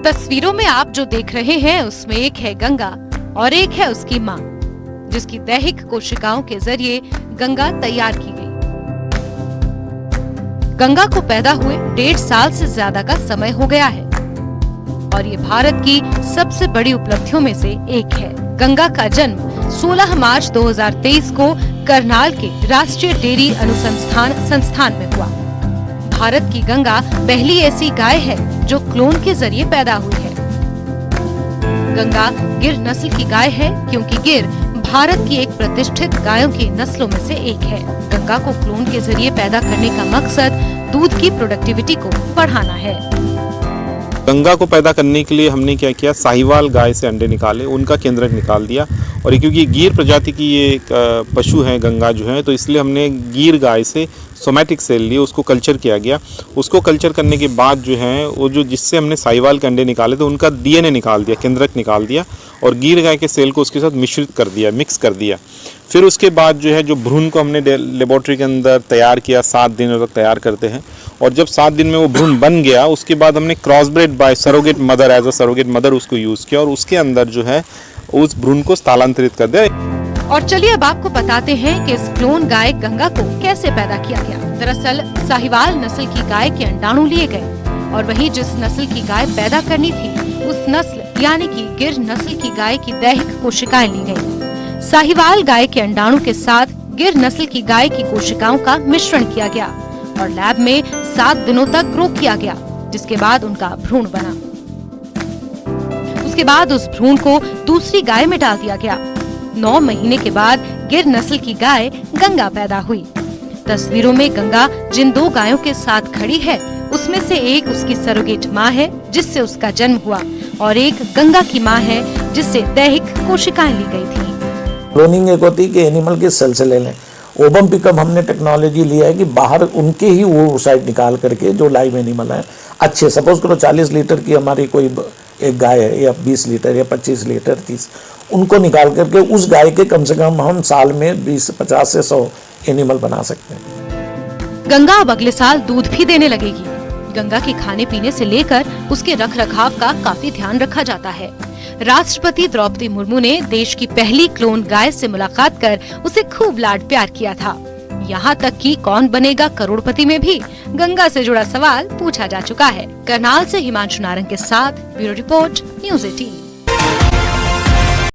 तस्वीरों में आप जो देख रहे हैं उसमें एक है गंगा और एक है उसकी माँ, जिसकी दैहिक कोशिकाओं के जरिए गंगा तैयार की गई। गंगा को पैदा हुए 1.5 साल से ज्यादा का समय हो गया है और ये भारत की सबसे बड़ी उपलब्धियों में से एक है। गंगा का जन्म 16 मार्च 2023 को करनाल के राष्ट्रीय डेयरी अनुसंधान संस्थान में हुआ। भारत की गंगा पहली ऐसी गाय है जो क्लोन के जरिए पैदा हुई है। गंगा गिर नस्ल की गाय है क्योंकि गिर भारत की एक प्रतिष्ठित गायों की नस्लों में से एक है। गंगा को क्लोन के जरिए पैदा करने का मकसद दूध की प्रोडक्टिविटी को बढ़ाना है। गंगा को पैदा करने के लिए हमने क्या किया, साहिवाल गाय से अंडे निकाले, उनका केंद्रक निकाल दिया। और क्योंकि गिर प्रजाति की ये एक पशु है गंगा जो है, तो इसलिए हमने गिर गाय से सोमैटिक सेल लिए, उसको कल्चर किया गया। उसको कल्चर करने के बाद जो है वो जो जिससे हमने साहिवाल के अंडे निकाले थे उनका डीएनए निकाल दिया, केंद्रक निकाल दिया और गिर गाय के सेल को उसके साथ मिश्रित कर दिया, मिक्स कर दिया। फिर उसके बाद जो है जो भ्रूण को हमने लेबोरेटरी के अंदर तैयार किया, 7 दिनों तक तैयार करते हैं। और जब 7 दिन में वो भ्रूण बन गया उसके बाद हमने crossbred by surrogate mother, as a surrogate mother उसको यूज़ किया और उसके अंदर जो है उस भ्रूण को स्थानांतरित कर दिया। और चलिए अब आपको बताते हैं कि इस क्लोन गाय गंगा को कैसे पैदा किया गया। दरअसल साहिवाल नस्ल की गाय के अंडाणु लिए गए और वहीं जिस नस्ल की गाय पैदा करनी थी उस नस्ल यानी कि गिर नस्ल की गाय की दैहिक कोशिकाएं ली गयी। साहिवाल गाय के अंडाणु के साथ गिर नस्ल की गाय की कोशिकाओं का मिश्रण किया गया और लैब में 7 दिनों तक ग्रो किया गया, जिसके बाद उनका भ्रूण बना। उसके बाद उस भ्रूण को दूसरी गाय में डाल दिया गया। 9 महीने के बाद गिर नस्ल की गाय गंगा पैदा हुई। तस्वीरों में गंगा जिन 2 गायों के साथ खड़ी है उसमें से एक उसकी सरोगेट माँ है जिससे उसका जन्म हुआ और एक गंगा की माँ है जिससे दैहिक कोशिकाएं ली गई थी। क्लोनिंग एक होती है कि एनिमल के सेल से ले लें। ओबम पिकअप हमने टेक्नोलॉजी लिया है कि बाहर उनके ही वो साइड निकाल करके जो लाइव एनिमल है अच्छे, सपोज करो 40 लीटर की हमारी कोई एक गाय है या 20 लीटर या 25 लीटर 30, उनको निकाल करके उस गाय के कम से कम हम साल में 50 से 100 एनिमल बना सकते हैं। गंगा अब अगले साल दूध भी देने लगेगी। गंगा के खाने पीने से लेकर उसके रख रखाव का काफी ध्यान रखा जाता है। राष्ट्रपति द्रौपदी मुर्मू ने देश की पहली क्लोन गाय से मुलाकात कर उसे खूब लाड प्यार किया था। यहाँ तक कि कौन बनेगा करोड़पति में भी गंगा से जुड़ा सवाल पूछा जा चुका है। करनाल से हिमांशु नारंग के साथ ब्यूरो रिपोर्ट, न्यूज़ 18।